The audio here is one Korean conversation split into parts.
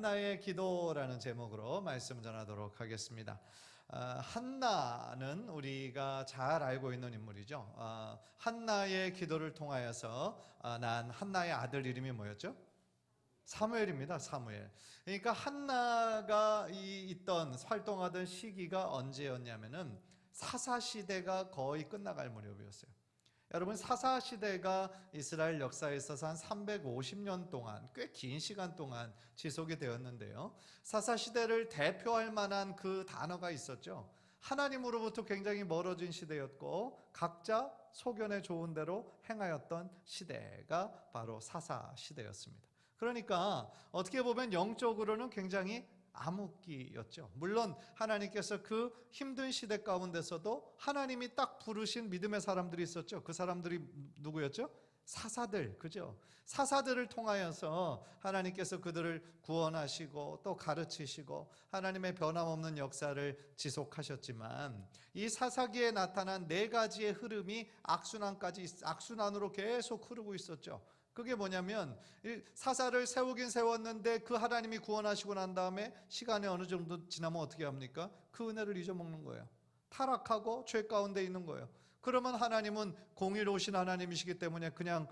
한나의 기도라는 제목으로 말씀 전하도록 하겠습니다. 한나는 우리가 잘 알고 있는 인물이죠. 한나의 기도를 통하여서 난 한나의 아들 이름이 뭐였죠? 사무엘입니다. 사무엘. 그러니까 한나가 활동하던 시기가 언제였냐면은 사사시대가 거의 끝나갈 무렵이었어요. 여러분, 사사시대가 이스라엘 역사에 있어서 한 350년 동안, 꽤 긴 시간 동안 지속이 되었는데요, 사사시대를 대표할 만한 그 단어가 있었죠. 하나님으로부터 굉장히 멀어진 시대였고 각자 소견에 좋은 대로 행하였던 시대가 바로 사사시대였습니다. 그러니까 어떻게 보면 영적으로는 굉장히 암흑기였죠. 물론 하나님께서 그 힘든 시대 가운데서도 하나님이 딱 부르신 믿음의 사람들이 있었죠. 그 사람들이 누구였죠? 사사들, 그죠? 사사들을 통하여서 하나님께서 그들을 구원하시고 또 가르치시고 하나님의 변함없는 역사를 지속하셨지만, 이 사사기에 나타난 네 가지의 흐름이 악순환으로 계속 흐르고 있었죠. 그게 뭐냐면, 사사를 세우긴 세웠는데 그 하나님이 구원하시고 난 다음에 시간이 어느 정도 지나면 어떻게 합니까? 그 은혜를 잊어먹는 거예요. 타락하고 죄 가운데 있는 거예요. 그러면 하나님은 공의로우신 하나님이시기 때문에 그냥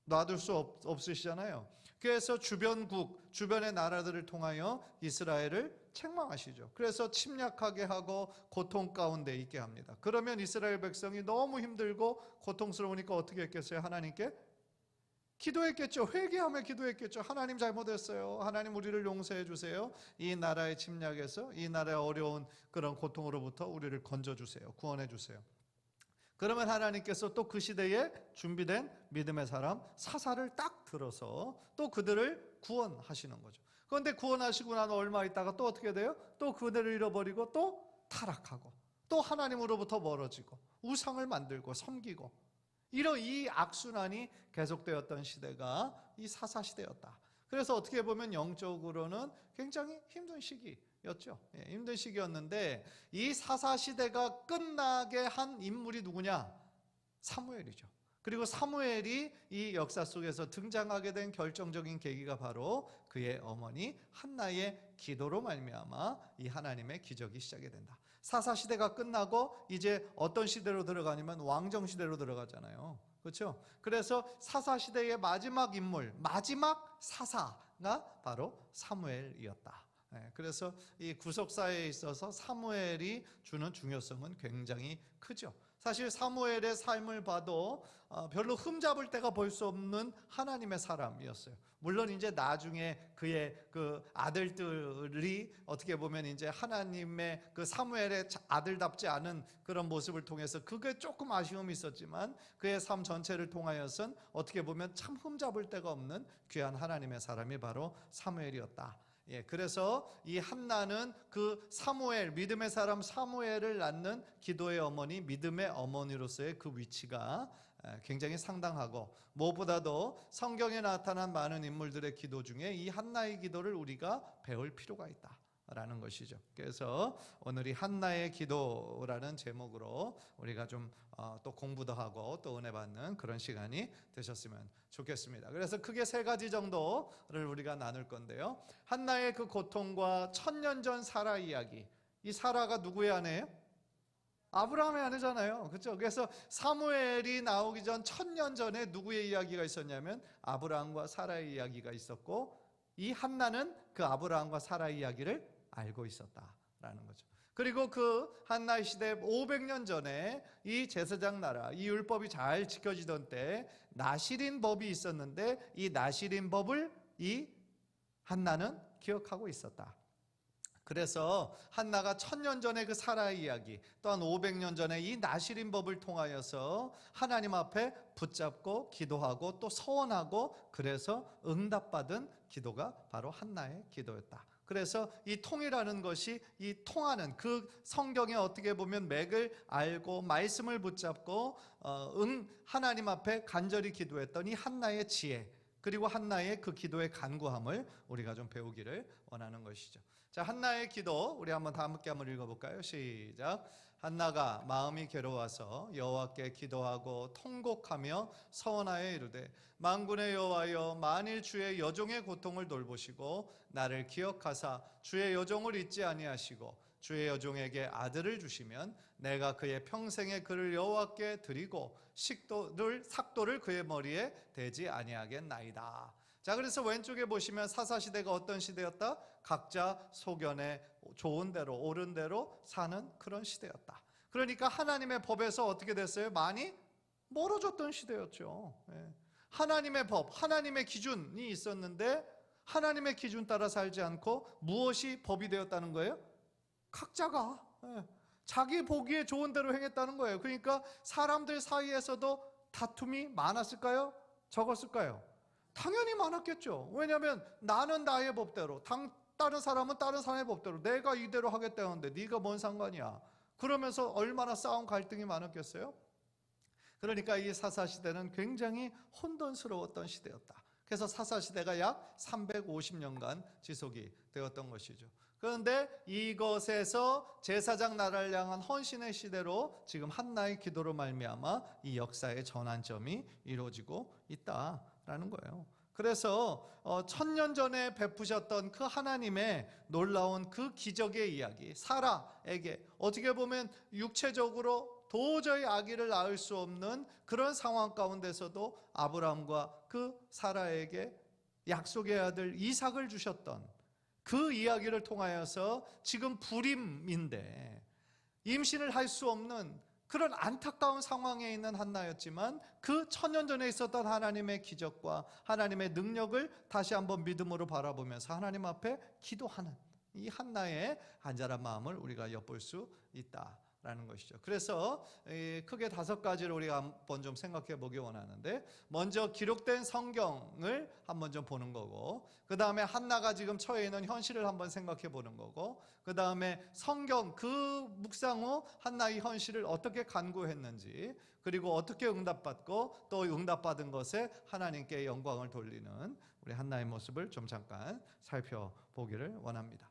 놔둘 수 없으시잖아요. 그래서 주변의 나라들을 통하여 이스라엘을 책망하시죠. 그래서 침략하게 하고 고통 가운데 있게 합니다. 그러면 이스라엘 백성이 너무 힘들고 고통스러우니까 어떻게 했겠어요? 하나님께 기도했겠죠. 회개하며 기도했겠죠. 하나님 잘못했어요. 하나님 우리를 용서해 주세요. 이 나라의 침략에서, 이 나라의 어려운 그런 고통으로부터 우리를 건져주세요. 구원해 주세요. 그러면 하나님께서 또 그 시대에 준비된 믿음의 사람 사사를 딱 들어서 또 그들을 구원하시는 거죠. 그런데 구원하시고 나서 얼마 있다가 또 어떻게 돼요? 또 그들을 잃어버리고 또 타락하고 또 하나님으로부터 멀어지고 우상을 만들고 섬기고, 이런 이 악순환이 계속되었던 시대가 이 사사시대였다. 그래서 어떻게 보면 영적으로는 굉장히 힘든 시기였죠. 힘든 시기였는데, 이 사사시대가 끝나게 한 인물이 누구냐? 사무엘이죠. 그리고 사무엘이 이 역사 속에서 등장하게 된 결정적인 계기가 바로 그의 어머니 한나의 기도로 말미암아 이 하나님의 기적이 시작이 된다. 사사시대가 끝나고 이제 어떤 시대로 들어가냐면 왕정시대로 들어가잖아요. 그렇죠? 그래서 사사시대의 마지막 인물, 마지막 사사가 바로 사무엘이었다. 그래서 이 구속사에 있어서 사무엘이 주는 중요성은 굉장히 크죠. 사실 사무엘의 삶을 봐도 별로 흠잡을 데가 볼 수 없는 하나님의 사람이었어요. 물론 이제 나중에 그의 그 아들들이 어떻게 보면 이제 하나님의 그 사무엘의 아들답지 않은 그런 모습을 통해서 그게 조금 아쉬움이 있었지만, 그의 삶 전체를 통하여선 어떻게 보면 참 흠잡을 데가 없는 귀한 하나님의 사람이 바로 사무엘이었다. 그래서 이 한나는 그 사무엘, 믿음의 사람 사무엘을 낳는 기도의 어머니, 믿음의 어머니로서의 그 위치가 굉장히 상당하고, 무엇보다도 성경에 나타난 많은 인물들의 기도 중에 이 한나의 기도를 우리가 배울 필요가 있다라는 것이죠. 그래서 오늘 이 한나의 기도라는 제목으로 우리가 좀 또 공부도 하고 또 은혜 받는 그런 시간이 되셨으면 좋겠습니다. 그래서 크게 세 가지 정도를 우리가 나눌 건데요, 한나의 그 고통과 1000년 전 사라 이야기. 이 사라가 누구의 아내예요? 아브라함의 아내잖아요. 그렇죠? 그래서 사무엘이 나오기 전 1000년 전에 누구의 이야기가 있었냐면 아브라함과 사라의 이야기가 있었고, 이 한나는 그 아브라함과 사라의 이야기를 알고 있었다라는 거죠. 그리고 그 한나의 시대 500년 전에 이 제사장 나라, 이 율법이 잘 지켜지던 때 나시린 법이 있었는데, 이 나시린 법을 이 한나는 기억하고 있었다. 그래서 한나가 1000년 전에 그 사라의 이야기, 또한 500년 전에 이 나시린 법을 통하여서 하나님 앞에 붙잡고 기도하고 또 서원하고, 그래서 응답받은 기도가 바로 한나의 기도였다. 그래서 이 통이라는 것이 이 통하는 그 성경에 어떻게 보면 맥을 알고 말씀을 붙잡고 하나님 앞에 간절히 기도했던 이 한나의 지혜, 그리고 한나의 그 기도의 간구함을 우리가 좀 배우기를 원하는 것이죠. 자, 한나의 기도 우리 한번 다 함께 한번 읽어볼까요? 시작. 한나가 마음이 괴로워서 여호와께 기도하고 통곡하며 서원하여 이르되 만군의 여호와여 만일 주의 여종의 고통을 돌보시고 나를 기억하사 주의 여종을 잊지 아니하시고 주의 여종에게 아들을 주시면 내가 그의 평생에 그를 여호와께 드리고 삭도를 그의 머리에 대지 아니하겠나이다. 자, 그래서 왼쪽에 보시면 사사시대가 어떤 시대였다? 각자 소견에 좋은 대로 옳은 대로 사는 그런 시대였다. 그러니까 하나님의 법에서 어떻게 됐어요? 많이 멀어졌던 시대였죠. 하나님의 법, 하나님의 기준이 있었는데 하나님의 기준 따라 살지 않고 무엇이 법이 되었다는 거예요? 각자가 자기 보기에 좋은 대로 행했다는 거예요. 그러니까 사람들 사이에서도 다툼이 많았을까요? 적었을까요? 당연히 많았겠죠. 왜냐하면 나는 나의 법대로, 다른 사람은 다른 사람의 법대로, 내가 이대로 하겠다는데 네가 뭔 상관이야. 그러면서 얼마나 싸움 갈등이 많았겠어요? 그러니까 이 사사시대는 굉장히 혼돈스러웠던 시대였다. 그래서 사사시대가 약 350년간 지속이 되었던 것이죠. 그런데 이것에서 제사장 나라를 향한 헌신의 시대로 지금 한나의 기도로 말미암아 이 역사의 전환점이 이루어지고 있다라는 거예요. 그래서 1000년 전에 베푸셨던 그 하나님의 놀라운 그 기적의 이야기, 사라에게 어떻게 보면 육체적으로 도저히 아기를 낳을 수 없는 그런 상황 가운데서도 아브라함과 그 사라에게 약속의 아들 이삭을 주셨던 그 이야기를 통하여서 지금 불임인데 임신을 할 수 없는 그런 안타까운 상황에 있는 한나였지만 그 1000년 전에 있었던 하나님의 기적과 하나님의 능력을 다시 한번 믿음으로 바라보면서 하나님 앞에 기도하는 이 한나의 간절한 마음을 우리가 엿볼 수 있다라는 것이죠. 그래서 크게 5가지를 우리가 한번 좀 생각해 보기 원하는데, 먼저 기록된 성경을 한번 좀 보는 거고, 그 다음에 한나가 지금 처해 있는 현실을 한번 생각해 보는 거고, 그 다음에 성경 그 묵상 후 한나의 현실을 어떻게 간구했는지, 그리고 어떻게 응답받고 또 응답받은 것에 하나님께 영광을 돌리는 우리 한나의 모습을 좀 잠깐 살펴보기를 원합니다.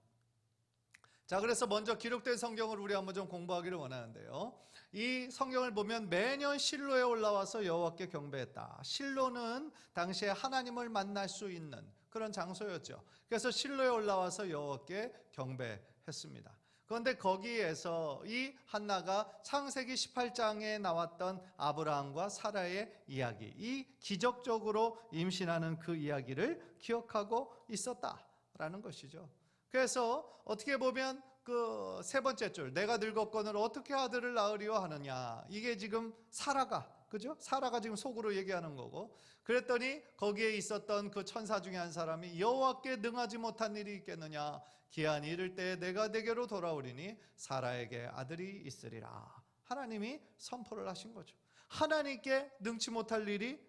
자, 그래서 먼저 기록된 성경을 우리 한번 좀 공부하기를 원하는데요. 이 성경을 보면 매년 실로에 올라와서 여호와께 경배했다. 실로는 당시에 하나님을 만날 수 있는 그런 장소였죠. 그래서 실로에 올라와서 여호와께 경배했습니다. 그런데 거기에서 이 한나가 창세기 18장에 나왔던 아브라함과 사라의 이야기, 이 기적적으로 임신하는 그 이야기를 기억하고 있었다라는 것이죠. 그래서 어떻게 보면 그 세 번째 줄, 내가 늙었거늘 어떻게 아들을 낳으리요 하느냐, 이게 지금 사라가, 그죠? 사라가 지금 속으로 얘기하는 거고, 그랬더니 거기에 있었던 그 천사 중에 한 사람이 여호와께 능하지 못한 일이 있겠느냐, 기한이 이를 때 내가 내게로 돌아오리니 사라에게 아들이 있으리라. 하나님이 선포를 하신 거죠. 하나님께 능치 못할 일이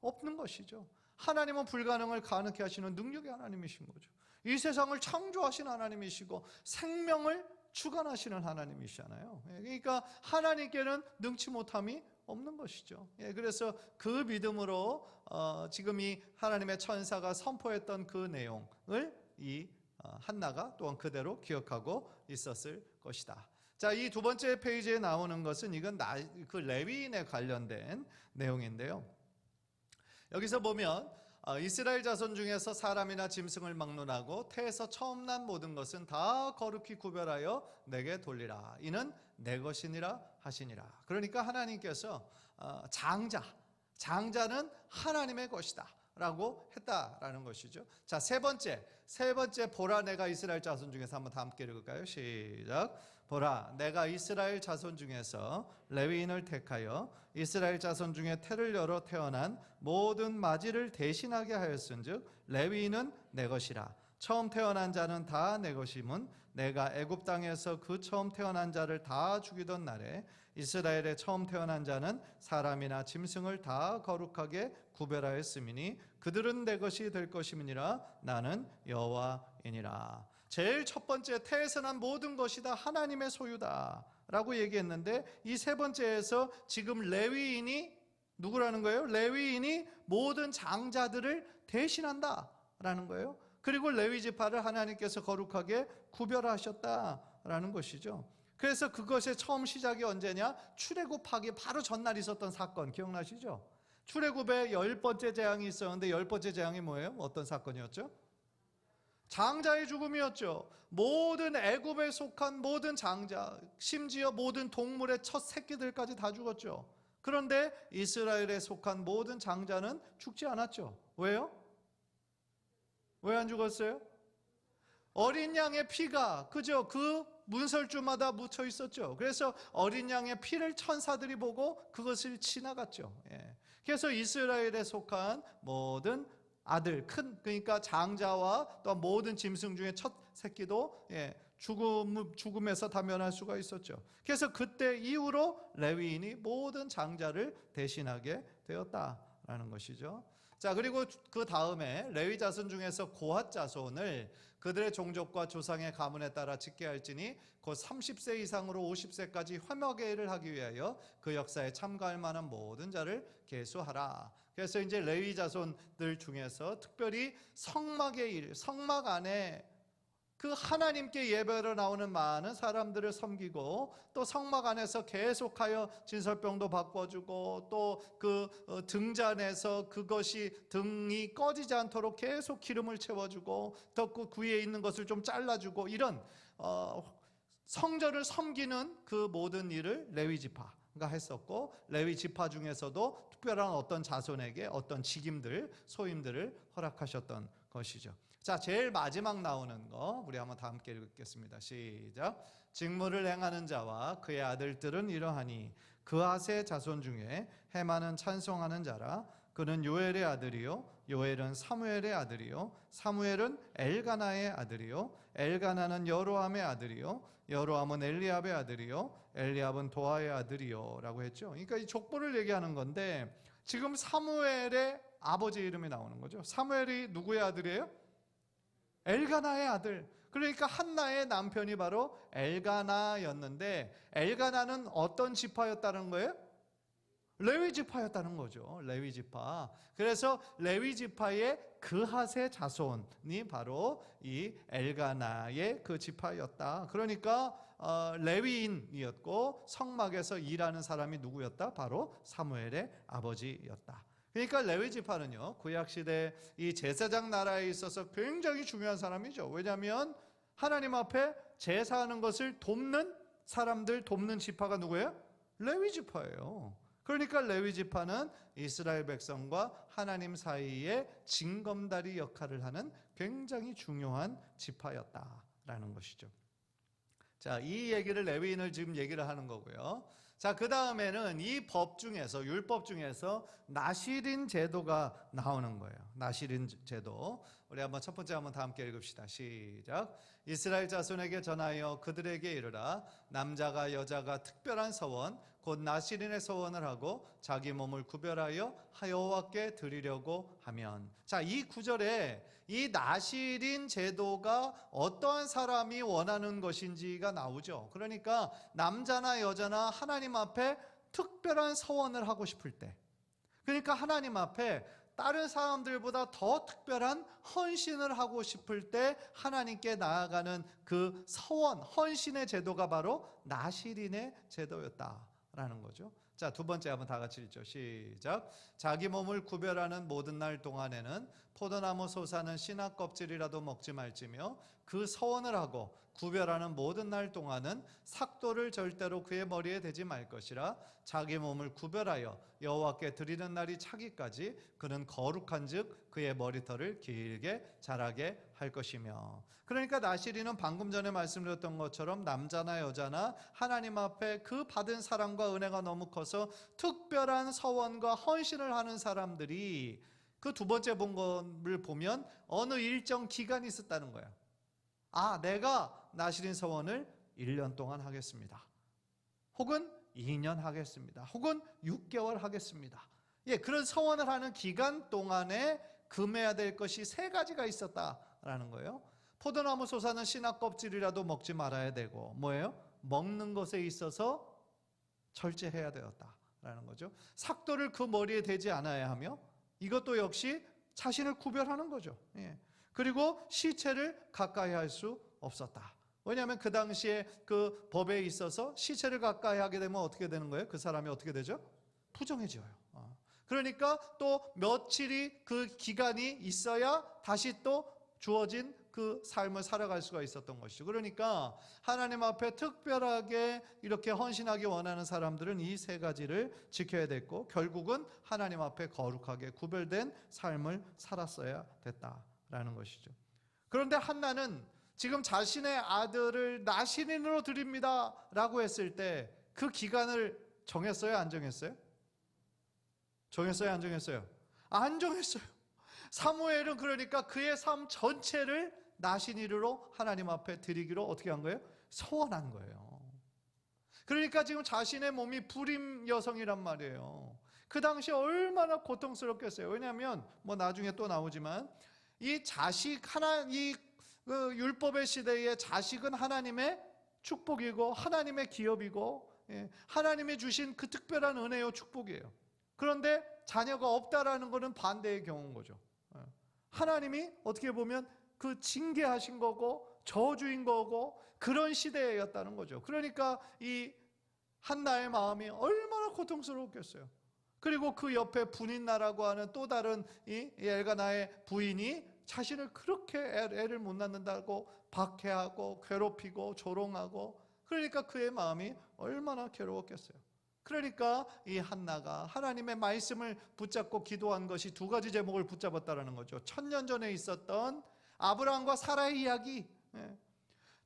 없는 것이죠. 하나님은 불가능을 가능케 하시는 능력의 하나님이신 거죠. 이 세상을 창조하신 하나님이시고 생명을 주관하시는 하나님이시잖아요. 그러니까 하나님께는 능치 못함이 없는 것이죠. 그래서 그 믿음으로 지금 이 하나님의 천사가 선포했던 그 내용을 이 한나가 또한 그대로 기억하고 있었을 것이다. 자, 이 두 번째 페이지에 나오는 것은 이건 그 레위인에 관련된 내용인데요. 여기서 보면 이스라엘 자손 중에서 사람이나 짐승을 막론하고 태에서 처음 난 모든 것은 다 거룩히 구별하여 내게 돌리라. 이는 내 것이니라 하시니라. 그러니까 하나님께서 장자는 하나님의 것이다 라고 했다라는 것이죠. 자, 세 번째 보라, 내가 이스라엘 자손 중에서 한번 다 함께 읽을까요? 시작. 보라, 내가 이스라엘 자손 중에서 레위인을 택하여 이스라엘 자손 중에 태를 열어 태어난 모든 마지를 대신하게 하였은즉 레위인은 내 것이라. 처음 태어난 자는 다 내 것임은 내가 애굽 땅에서 그 처음 태어난 자를 다 죽이던 날에 이스라엘의 처음 태어난 자는 사람이나 짐승을 다 거룩하게 구별하였음이니 그들은 내 것이 될 것임이니라. 나는 여호와이니라. 제일 첫 번째, 태에서 난 모든 것이 다 하나님의 소유다 라고 얘기했는데, 이 세 번째에서 지금 레위인이 누구라는 거예요? 레위인이 모든 장자들을 대신한다 라는 거예요. 그리고 레위 지파를 하나님께서 거룩하게 구별하셨다라는 것이죠. 그래서 그것의 처음 시작이 언제냐? 출애굽하기 바로 전날 있었던 사건 기억나시죠? 출애굽에 10번째 재앙이 있었는데 10번째 재앙이 뭐예요? 어떤 사건이었죠? 장자의 죽음이었죠. 모든 애굽에 속한 모든 장자, 심지어 모든 동물의 첫 새끼들까지 다 죽었죠. 그런데 이스라엘에 속한 모든 장자는 죽지 않았죠. 왜요? 왜 안 죽었어요? 어린 양의 피가 그저 그 문설주마다 묻혀 있었죠. 그래서 어린 양의 피를 천사들이 보고 그것을 지나갔죠. 그래서 이스라엘에 속한 모든 아들, 그러니까 장자와 또 모든 짐승 중에 첫 새끼도 죽음에서 다 면할 수가 있었죠. 그래서 그때 이후로 레위인이 모든 장자를 대신하게 되었다라는 것이죠. 자, 그리고 그 다음에 레위 자손 중에서 고핫 자손을 그들의 종족과 조상의 가문에 따라 짓게 할지니 곧 30세 이상으로 50세까지 화목의 일을 하기 위하여 그 역사에 참가할 만한 모든 자를 계수하라. 그래서 이제 레위 자손들 중에서 특별히 성막의 일, 성막 안에 그 하나님께 예배로 나오는 많은 사람들을 섬기고 또 성막 안에서 계속하여 진설병도 바꿔주고 또 그 등잔에서 그것이 등이 꺼지지 않도록 계속 기름을 채워주고 또 그 위에 있는 것을 좀 잘라주고 이런 성전을 섬기는 그 모든 일을 레위 지파가 했었고 레위 지파 중에서도 특별한 어떤 자손에게 어떤 직임들, 소임들을 허락하셨던 것이죠. 자, 제일 마지막 나오는 거 우리 한번 다 함께 읽겠습니다. 시작. 직무를 행하는 자와 그의 아들들은 이러하니 그앗의 자손 중에 헤만은 찬송하는 자라. 그는 요엘의 아들이요 요엘은 사무엘의 아들이요 사무엘은 엘가나의 아들이요 엘가나는 여로함의 아들이요 여로함은 엘리압의 아들이요 엘리압은 도아의 아들이요 라고 했죠. 그러니까 이 족보를 얘기하는 건데 지금 사무엘의 아버지 이름이 나오는 거죠. 사무엘이 누구의 아들이에요? 엘가나의 아들. 그러니까 한나의 남편이 바로 엘가나였는데 엘가나는 어떤 지파였다는 거예요? 레위 지파였다는 거죠. 레위 지파. 그래서 레위 지파의 그핫의 자손이 바로 이 엘가나의 그 지파였다. 그러니까 레위인이었고 성막에서 일하는 사람이 누구였다? 바로 사무엘의 아버지였다. 그러니까 레위 지파는요 구약 시대 이 제사장 나라에 있어서 굉장히 중요한 사람이죠. 왜냐하면 하나님 앞에 제사하는 것을 돕는 사람들, 돕는 지파가 누구예요? 레위 지파예요. 그러니까 레위 지파는 이스라엘 백성과 하나님 사이에 징검다리 역할을 하는 굉장히 중요한 지파였다라는 것이죠. 자, 이 얘기를 레위인을 지금 얘기를 하는 거고요. 자, 그 다음에는 이 법 중에서 율법 중에서 나시린 제도가 나오는 거예요. 나시린 제도. 우리 한번 첫 번째 한번 다 함께 읽읍시다. 시작. 이스라엘 자손에게 전하여 그들에게 이르라. 남자가 여자가 특별한 서원 곧 나시린의 서원을 하고 자기 몸을 구별하여 여호와께 드리려고 하면. 자, 이 구절에 이 나시린 제도가 어떠한 사람이 원하는 것인지가 나오죠. 그러니까 남자나 여자나 하나님 앞에 특별한 서원을 하고 싶을 때, 그러니까 하나님 앞에 다른 사람들보다 더 특별한 헌신을 하고 싶을 때 하나님께 나아가는 그 서원, 헌신의 제도가 바로 나시린의 제도였다라는 거죠. 자, 두 번째 한번 다 같이 읽죠. 시작. 자기 몸을 구별하는 모든 날 동안에는 포도나무 솟아는 씨나 껍질이라도 먹지 말지며 그 서원을 하고 구별하는 모든 날 동안은 삭도를 절대로 그의 머리에 대지 말 것이라. 자기 몸을 구별하여 여호와께 드리는 날이 차기까지 그는 거룩한즉 그의 머리털을 길게 자라게 할 것이며. 그러니까 나시린은 방금 전에 말씀드렸던 것처럼 남자나 여자나 하나님 앞에 그 받은 사랑과 은혜가 너무 커서 특별한 서원과 헌신을 하는 사람들이 그 두 번째 본문을 보면 어느 일정 기간이 있었다는 거예요. 아, 내가 나시린 서원을 1년 동안 하겠습니다. 혹은 2년 하겠습니다. 혹은 6개월 하겠습니다. 예, 그런 서원을 하는 기간 동안에 금해야 될 것이 세 가지가 있었다라는 거예요. 포도나무 솟아는 씨나 껍질이라도 먹지 말아야 되고, 뭐예요? 먹는 것에 있어서 절제해야 되었다라는 거죠. 삭도를 그 머리에 대지 않아야 하며, 이것도 역시 자신을 구별하는 거죠. 예. 그리고 시체를 가까이 할 수 없었다. 왜냐하면 그 당시에 그 법에 있어서 시체를 가까이 하게 되면 어떻게 되는 거예요? 그 사람이 어떻게 되죠? 부정해져요. 그러니까 또 며칠이 그 기간이 있어야 다시 또 주어진 그 삶을 살아갈 수가 있었던 것이죠. 그러니까 하나님 앞에 특별하게 이렇게 헌신하기 원하는 사람들은 이 세 가지를 지켜야 됐고, 결국은 하나님 앞에 거룩하게 구별된 삶을 살았어야 됐다라는 것이죠. 그런데 한나는 지금 자신의 아들을 나시린으로 드립니다 라고 했을 때 그 기간을 정했어요? 안 정했어요? 정했어요? 안 정했어요? 안 정했어요. 사무엘은 그러니까 그의 삶 전체를 나시린으로 하나님 앞에 드리기로 어떻게 한 거예요? 서원한 거예요. 그러니까 지금 자신의 몸이 불임 여성이란 말이에요. 그 당시 얼마나 고통스럽겠어요. 왜냐하면 뭐 나중에 또 나오지만 이 자식 그 율법의 시대에 자식은 하나님의 축복이고 하나님의 기업이고 하나님이 주신 그 특별한 은혜요 축복이에요. 그런데 자녀가 없다라는 것은 반대의 경우인 거죠. 하나님이 어떻게 보면 그 징계하신 거고 저주인 거고 그런 시대였다는 거죠. 그러니까 이 한나의 마음이 얼마나 고통스러웠겠어요. 그리고 그 옆에 분인나라고 하는 또 다른 이 엘가나의 부인이 자신을 그렇게 애를 못 낳는다고 박해하고 괴롭히고 조롱하고, 그러니까 그의 마음이 얼마나 괴로웠겠어요. 그러니까 이 한나가 하나님의 말씀을 붙잡고 기도한 것이 두 가지 제목을 붙잡았다는 거죠. 1000년 전에 있었던 아브라함과 사라의 이야기,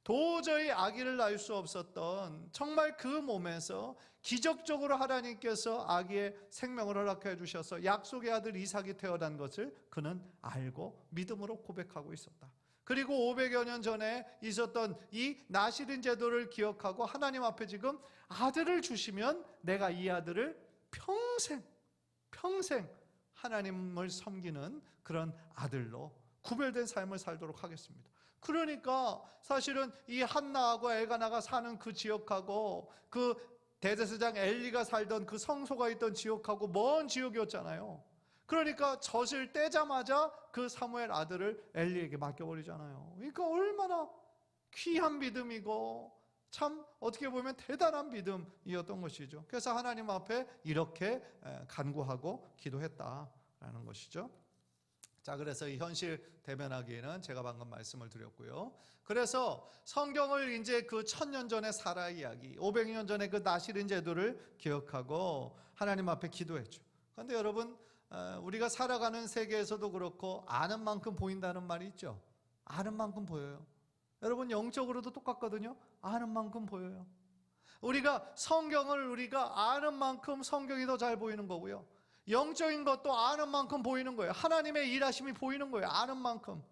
도저히 아기를 낳을 수 없었던, 정말 그 몸에서 기적적으로 하나님께서 아기의 생명을 허락해 주셔서 약속의 아들 이삭이 태어난 것을 그는 알고 믿음으로 고백하고 있었다. 그리고 500여 년 전에 있었던 이 나시린 제도를 기억하고 하나님 앞에 지금 아들을 주시면 내가 이 아들을 평생 하나님을 섬기는 그런 아들로 구별된 삶을 살도록 하겠습니다. 그러니까 사실은 이 한나하고 엘가나가 사는 그 지역하고 그 대제사장 엘리가 살던 그 성소가 있던 지역하고 먼 지역이었잖아요. 그러니까 젖을 떼자마자 그 사무엘 아들을 엘리에게 맡겨버리잖아요. 그러니까 얼마나 귀한 믿음이고 참 어떻게 보면 대단한 믿음이었던 것이죠. 그래서 하나님 앞에 이렇게 간구하고 기도했다라는 것이죠. 자, 그래서 이 현실 대면하기에는 제가 방금 말씀을 드렸고요. 그래서 성경을 이제 그 1000년 전의 사라 이야기, 500년 전의 그 나시린 제도를 기억하고 하나님 앞에 기도했죠. 그런데 여러분, 우리가 살아가는 세계에서도 그렇고 아는 만큼 보인다는 말이 있죠. 아는 만큼 보여요. 여러분, 영적으로도 똑같거든요. 아는 만큼 보여요. 우리가 성경을 우리가 아는 만큼 성경이 더 잘 보이는 거고요. 영적인 것도 아는 만큼 보이는 거예요. 하나님의 일하심이 보이는 거예요. 아는 만큼.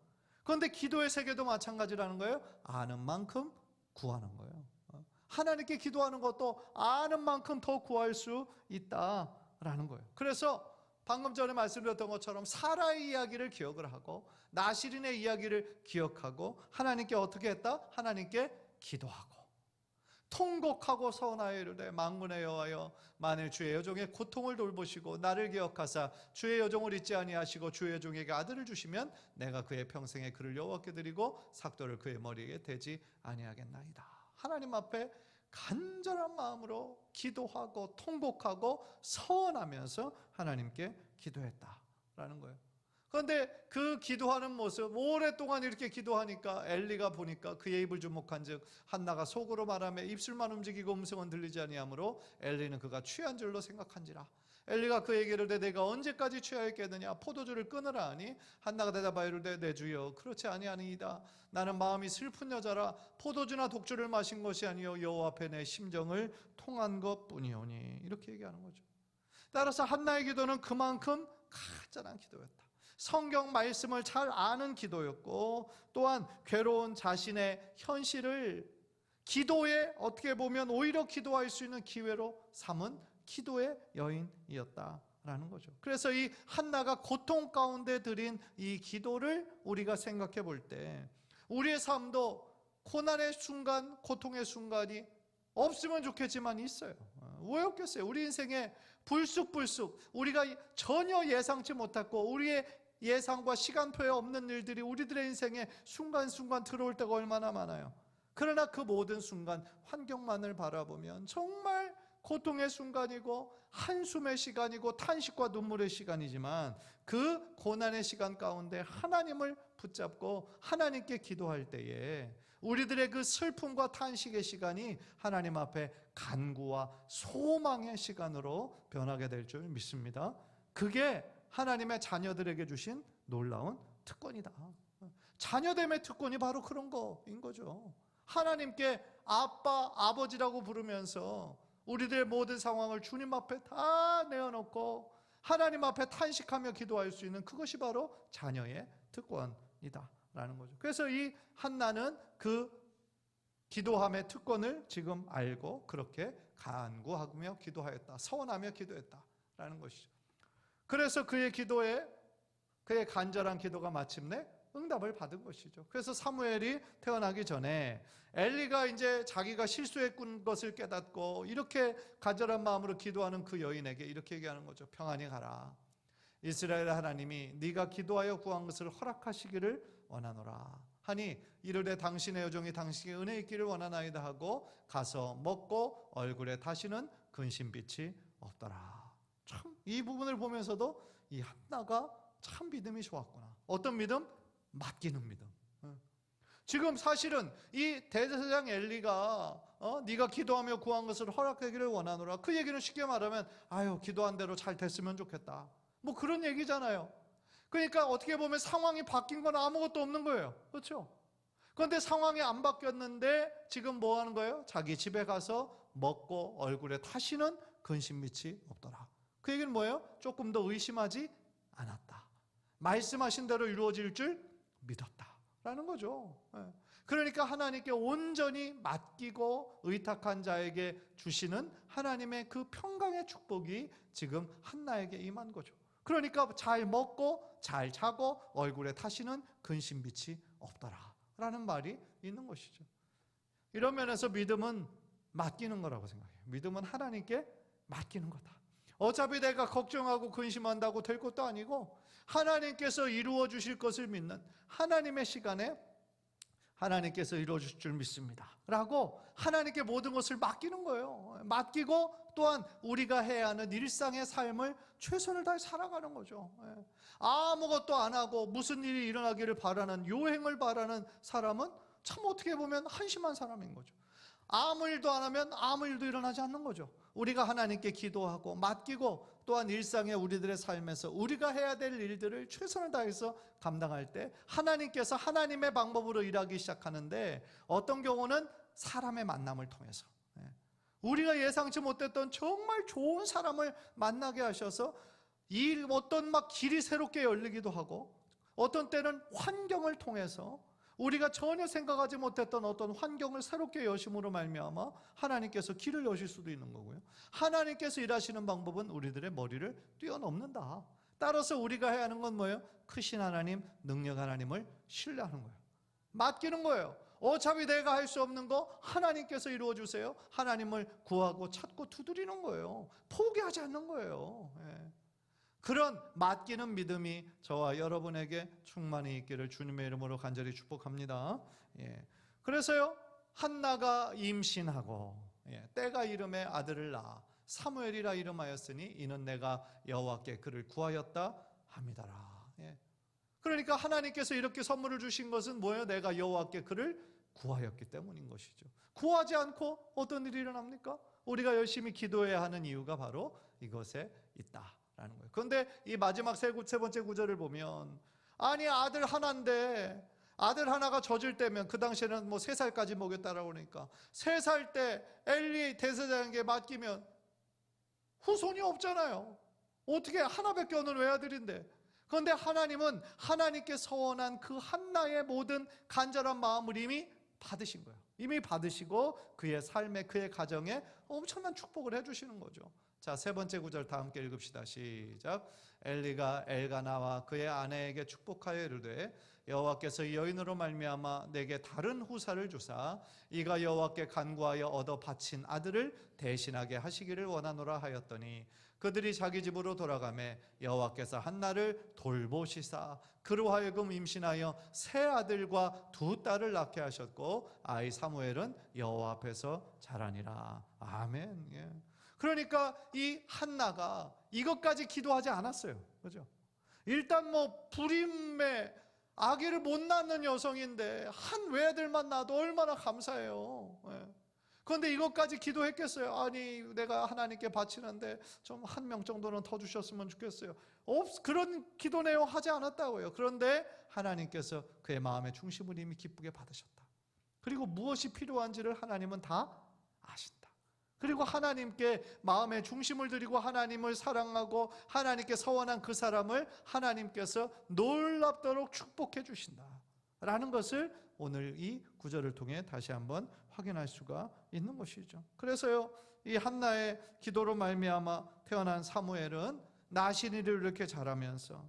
그런데 기도의 세계도 마찬가지라는 거예요. 아는 만큼 구하는 거예요. 하나님께 기도하는 것도 아는 만큼 더 구할 수 있다라는 거예요. 그래서 방금 전에 말씀드렸던 것처럼 사라의 이야기를 기억을 하고 나시린의 이야기를 기억하고 하나님께 어떻게 했다? 하나님께 기도하고 통곡하고 서원하여 이르되 만군의 여호와여, 만일 주의 여종의 고통을 돌보시고 나를 기억하사 주의 여종을 잊지 아니하시고 주의 여종에게 아들을 주시면 내가 그의 평생에 그를 여호와께 드리고 삭도를 그의 머리에 대지 아니하겠나이다. 하나님 앞에 간절한 마음으로 기도하고 통곡하고 서원하면서 하나님께 기도했다라는 거예요. 그런데 그 기도하는 모습, 오랫동안 이렇게 기도하니까 엘리가 보니까 그의 입을 주목한즉 한나가 속으로 말하며 입술만 움직이고 음성은 들리지 아니하므로 엘리는 그가 취한 줄로 생각한지라. 엘리가 그에게 이르되 내가 언제까지 취하였겠느냐, 포도주를 끊으라 하니 한나가 대답하여 이르되 내 주여 그렇지 아니하니이다. 나는 마음이 슬픈 여자라 포도주나 독주를 마신 것이 아니요 여호와 앞에 내 심정을 통한 것뿐이오니. 이렇게 얘기하는 거죠. 따라서 한나의 기도는 그만큼 간절한 기도였다. 성경 말씀을 잘 아는 기도였고, 또한 괴로운 자신의 현실을 기도에 어떻게 보면 오히려 기도할 수 있는 기회로 삼은 기도의 여인이었다라는 거죠. 그래서 이 한나가 고통 가운데 드린 이 기도를 우리가 생각해 볼 때 우리의 삶도 고난의 순간, 고통의 순간이 없으면 좋겠지만 있어요. 왜 없겠어요? 우리 인생에 불쑥불쑥 우리가 전혀 예상치 못했고 우리의 예상과 시간표에 없는 일들이 우리들의 인생에 순간순간 들어올 때가 얼마나 많아요. 그러나 그 모든 순간 환경만을 바라보면 정말 고통의 순간이고 한숨의 시간이고 탄식과 눈물의 시간이지만 그 고난의 시간 가운데 하나님을 붙잡고 하나님께 기도할 때에 우리들의 그 슬픔과 탄식의 시간이 하나님 앞에 간구와 소망의 시간으로 변하게 될 줄 믿습니다. 그게 하나님의 자녀들에게 주신 놀라운 특권이다. 자녀됨의 특권이 바로 그런 거인 거죠. 하나님께 아빠, 아버지라고 부르면서 우리들의 모든 상황을 주님 앞에 다 내어놓고 하나님 앞에 탄식하며 기도할 수 있는 그것이 바로 자녀의 특권이다 라는 거죠. 그래서 이 한나는 그 기도함의 특권을 지금 알고 그렇게 간구하며 기도하였다, 서원하며 기도했다 라는 것이죠. 그래서 그의 기도에, 그의 간절한 기도가 마침내 응답을 받은 것이죠. 그래서 사무엘이 태어나기 전에 엘리가 이제 자기가 실수했군 것을 깨닫고 이렇게 간절한 마음으로 기도하는 그 여인에게 이렇게 얘기하는 거죠. 평안히 가라. 이스라엘 하나님이 네가 기도하여 구한 것을 허락하시기를 원하노라 하니 이르되 당신의 여종이 당신의 은혜 있기를 원하나이다 하고 가서 먹고 얼굴에 다시는 근심빛이 없더라. 참 이 부분을 보면서도 이 한나가 참 믿음이 좋았구나. 어떤 믿음? 맡기는 믿음. 지금 사실은 이 대제사장 엘리가 네가 기도하며 구한 것을 허락하기를 원하노라, 그 얘기는 쉽게 말하면 아유 기도한 대로 잘 됐으면 좋겠다, 뭐 그런 얘기잖아요. 그러니까 어떻게 보면 상황이 바뀐 건 아무것도 없는 거예요. 그렇죠? 그런데 상황이 안 바뀌었는데 지금 뭐 하는 거예요? 자기 집에 가서 먹고 얼굴에 다시는 근심빛이 없더라. 그 얘기는 뭐예요? 조금 더 의심하지 않았다. 말씀하신 대로 이루어질 줄 믿었다라는 거죠. 그러니까 하나님께 온전히 맡기고 의탁한 자에게 주시는 하나님의 그 평강의 축복이 지금 한나에게 임한 거죠. 그러니까 잘 먹고 잘 자고 얼굴에 다시는 근심빛이 없더라라는 말이 있는 것이죠. 이런 면에서 믿음은 맡기는 거라고 생각해요. 믿음은 하나님께 맡기는 거다. 어차피 내가 걱정하고 근심한다고 될 것도 아니고 하나님께서 이루어 주실 것을 믿는, 하나님의 시간에 하나님께서 이루어 주실 줄 믿습니다 라고 하나님께 모든 것을 맡기는 거예요. 맡기고 또한 우리가 해야 하는 일상의 삶을 최선을 다해 살아가는 거죠. 아무것도 안 하고 무슨 일이 일어나기를 바라는, 요행을 바라는 사람은 참 어떻게 보면 한심한 사람인 거죠. 아무 일도 안 하면 아무 일도 일어나지 않는 거죠. 우리가 하나님께 기도하고 맡기고 또한 일상의 우리들의 삶에서 우리가 해야 될 일들을 최선을 다해서 감당할 때 하나님께서 하나님의 방법으로 일하기 시작하는데, 어떤 경우는 사람의 만남을 통해서 우리가 예상치 못했던 정말 좋은 사람을 만나게 하셔서 어떤 막 길이 새롭게 열리기도 하고, 어떤 때는 환경을 통해서 우리가 전혀 생각하지 못했던 어떤 환경을 새롭게 여심으로 말미암아 하나님께서 길을 여실 수도 있는 거고요. 하나님께서 일하시는 방법은 우리들의 머리를 뛰어넘는다. 따라서 우리가 해야 하는 건 뭐예요? 크신 하나님, 능력 하나님을 신뢰하는 거예요. 맡기는 거예요. 어차피 내가 할 수 없는 거 하나님께서 이루어 주세요. 하나님을 구하고 찾고 두드리는 거예요. 포기하지 않는 거예요. 그런 맡기는 믿음이 저와 여러분에게 충만히 있기를 주님의 이름으로 간절히 축복합니다. 그래서요, 한나가 임신하고 때가 이름에 아들을 낳아 사무엘이라 이름하였으니 이는 내가 여호와께 그를 구하였다 함이더라. 그러니까 하나님께서 이렇게 선물을 주신 것은 뭐예요? 내가 여호와께 그를 구하였기 때문인 것이죠. 구하지 않고 어떤 일이 일어납니까? 우리가 열심히 기도해야 하는 이유가 바로 이것에 있다 라는 거예요. 그런데 이 마지막 세 번째 구절을 보면, 아니 아들 하나인데 아들 하나가 젖을 때면, 그 당시에는 뭐 3살까지 먹였다라고 그러니까 3살 때 엘리 대제사장에게 맡기면 후손이 없잖아요. 어떻게 하나밖에 없는 외아들인데. 그런데 하나님은 하나님께 서원한 그 한나의 모든 간절한 마음을 이미 받으신 거예요. 이미 받으시고 그의 삶에, 그의 가정에 엄청난 축복을 해주시는 거죠. 자, 세 번째 구절 다 함께 읽읍시다. 시작. 엘리가 엘가나와 그의 아내에게 축복하여 이르되 여호와께서 이 여인으로 말미암아 내게 다른 후사를 주사 이가 여호와께 간구하여 얻어 바친 아들을 대신하게 하시기를 원하노라 하였더니 그들이 자기 집으로 돌아가매 여호와께서 한나를 돌보시사 그로 하여금 임신하여 세 아들과 두 딸을 낳게 하셨고 아이 사무엘은 여호와 앞에서 자라니라. 아멘. 예. 그러니까 이 한나가 이것까지 기도하지 않았어요. 그죠? 일단 뭐 불임에 아기를 못 낳는 여성인데 한 외아들만 낳아도 얼마나 감사해요. 예. 그런데 이것까지 기도했겠어요? 아니 내가 하나님께 바치는데 좀 한 명 정도는 더 주셨으면 좋겠어요. 그런 기도 내용 하지 않았다고요. 그런데 하나님께서 그의 마음의 중심을 이미 기쁘게 받으셨다. 그리고 무엇이 필요한지를 하나님은 다 아신다. 그리고 하나님께 마음의 중심을 드리고 하나님을 사랑하고 하나님께 서원한 그 사람을 하나님께서 놀랍도록 축복해 주신다 라는 것을 오늘 이 구절을 통해 다시 한번 확인할 수가 있는 것이죠. 그래서요, 이 한나의 기도로 말미암아 태어난 사무엘은 나신이를 이렇게 자라면서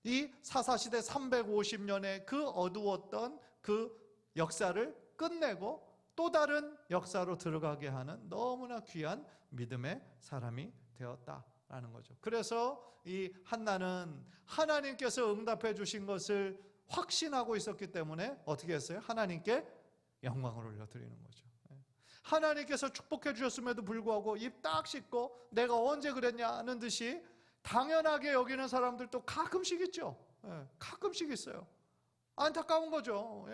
이 사사시대 350년의 그 어두웠던 그 역사를 끝내고 또 다른 역사로 들어가게 하는 너무나 귀한 믿음의 사람이 되었다라는 거죠. 그래서 이 한나는 하나님께서 응답해 주신 것을 확신하고 있었기 때문에 어떻게 했어요? 하나님께 영광을 올려드리는 거죠. 하나님께서 축복해 주셨음에도 불구하고 입 딱 씻고 내가 언제 그랬냐는 듯이 당연하게 여기는 사람들도 가끔씩 있죠. 가끔씩 있어요. 안타까운 거죠.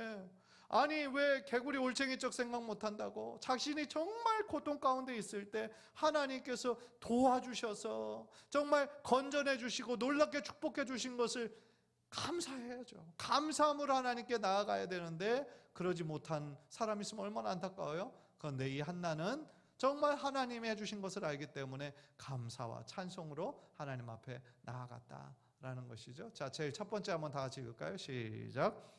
아니 왜 개구리 올챙이적 생각 못한다고? 자신이 정말 고통 가운데 있을 때 하나님께서 도와주셔서 정말 건져내 주시고 놀랍게 축복해 주신 것을 감사해야죠. 감사함으로 하나님께 나아가야 되는데 그러지 못한 사람이 있으면 얼마나 안타까워요. 그런데 이 한나는 정말 하나님이 해주신 것을 알기 때문에 감사와 찬송으로 하나님 앞에 나아갔다라는 것이죠. 자, 제일 첫 번째 한번 다 같이 읽을까요? 시작.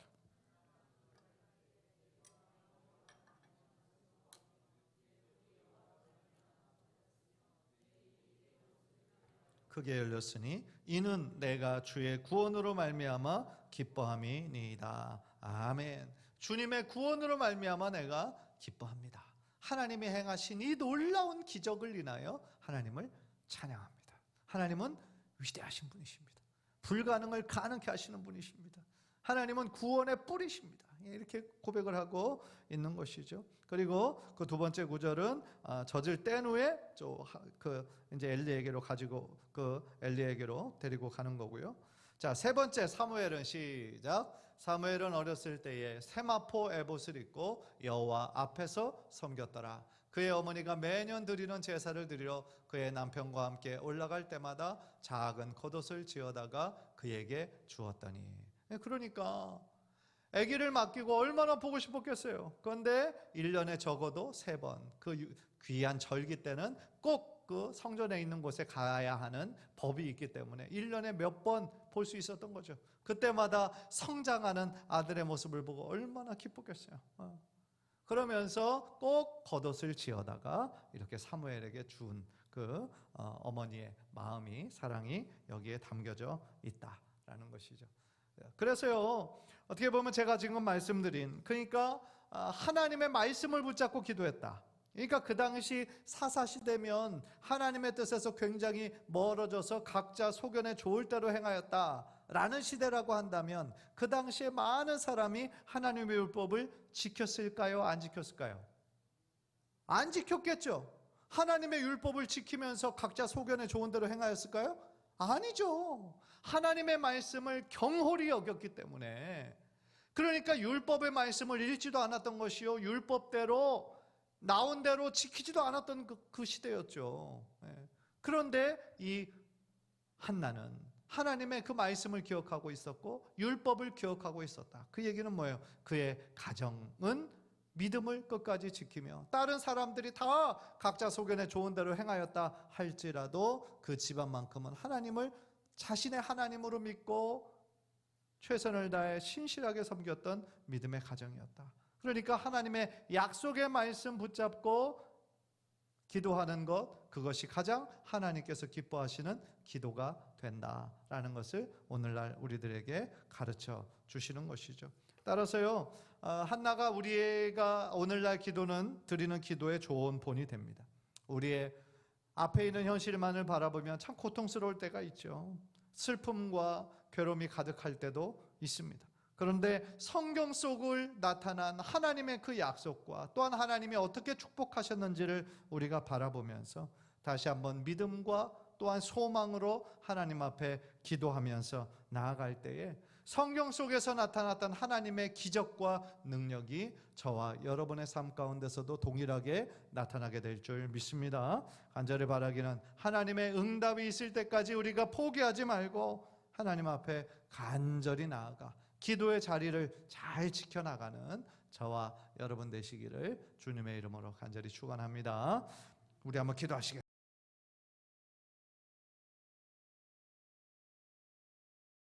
크게 열렸으니 이는 내가 주의 구원으로 말미암아 기뻐함이니이다. 아멘. 주님의 구원으로 말미암아 내가 기뻐합니다. 하나님이 행하신 이 놀라운 기적을 인하여 하나님을 찬양합니다. 하나님은 위대하신 분이십니다. 불가능을 가능케 하시는 분이십니다. 하나님은 구원의 뿌리십니다. 이렇게 고백을 하고 있는 것이죠. 그리고 그 두 번째 구절은 젖을 뗀 후에 이제 엘리에게로 엘리에게로 데리고 가는 거고요. 자, 세 번째 사무엘은 시작. 사무엘은 어렸을 때에 세마포 에봇을 입고 여호와 앞에서 섬겼더라. 그의 어머니가 매년 드리는 제사를 드리러 그의 남편과 함께 올라갈 때마다 작은 겉옷을 지어다가 그에게 주었더니. 그러니까 아기를 맡기고 얼마나 보고 싶었겠어요. 그런데 1년에 적어도 3번 그 귀한 절기 때는 꼭 그 성전에 있는 곳에 가야 하는 법이 있기 때문에 1년에 몇 번 볼 수 있었던 거죠. 그때마다 성장하는 아들의 모습을 보고 얼마나 기뻤겠어요. 그러면서 꼭 겉옷을 지어다가 이렇게 사무엘에게 준 그 어머니의 마음이, 사랑이 여기에 담겨져 있다라는 것이죠. 그래서요, 어떻게 보면 제가 지금 말씀드린, 그러니까 하나님의 말씀을 붙잡고 기도했다. 그러니까 그 당시 사사시대면 하나님의 뜻에서 굉장히 멀어져서 각자 소견에 좋을 대로 행하였다라는 시대라고 한다면 그 당시에 많은 사람이 하나님의 율법을 지켰을까요? 안 지켰을까요? 안 지켰겠죠. 하나님의 율법을 지키면서 각자 소견에 좋은 대로 행하였을까요? 아니죠. 하나님의 말씀을 경홀히 여겼기 때문에, 그러니까 율법의 말씀을 읽지도 않았던 것이요, 율법대로 나온 대로 지키지도 않았던 그 시대였죠. 그런데 이 한나는 하나님의 그 말씀을 기억하고 있었고 율법을 기억하고 있었다. 그 얘기는 뭐예요? 그의 가정은 믿음을 끝까지 지키며 다른 사람들이 다 각자 소견에 좋은 대로 행하였다 할지라도 그 집안만큼은 하나님을 자신의 하나님으로 믿고 최선을 다해 신실하게 섬겼던 믿음의 가정이었다. 그러니까 하나님의 약속의 말씀 붙잡고 기도하는 것, 그것이 가장 하나님께서 기뻐하시는 기도가 된다라는 것을 오늘날 우리들에게 가르쳐 주시는 것이죠. 따라서요, 한나가 우리가 오늘날 기도는 드리는 기도의 좋은 본이 됩니다. 우리의 앞에 있는 현실만을 바라보면 참 고통스러울 때가 있죠. 슬픔과 괴로움이 가득할 때도 있습니다. 그런데 성경 속을 나타난 하나님의 그 약속과 또한 하나님이 어떻게 축복하셨는지를 우리가 바라보면서 다시 한번 믿음과 또한 소망으로 하나님 앞에 기도하면서 나아갈 때에 성경 속에서 나타났던 하나님의 기적과 능력이 저와 여러분의 삶 가운데서도 동일하게 나타나게 될 줄 믿습니다. 간절히 바라기는 하나님의 응답이 있을 때까지 우리가 포기하지 말고 하나님 앞에 간절히 나아가 기도의 자리를 잘 지켜나가는 저와 여러분 되시기를 주님의 이름으로 간절히 축원합니다. 우리 한번 기도하시겠습니다.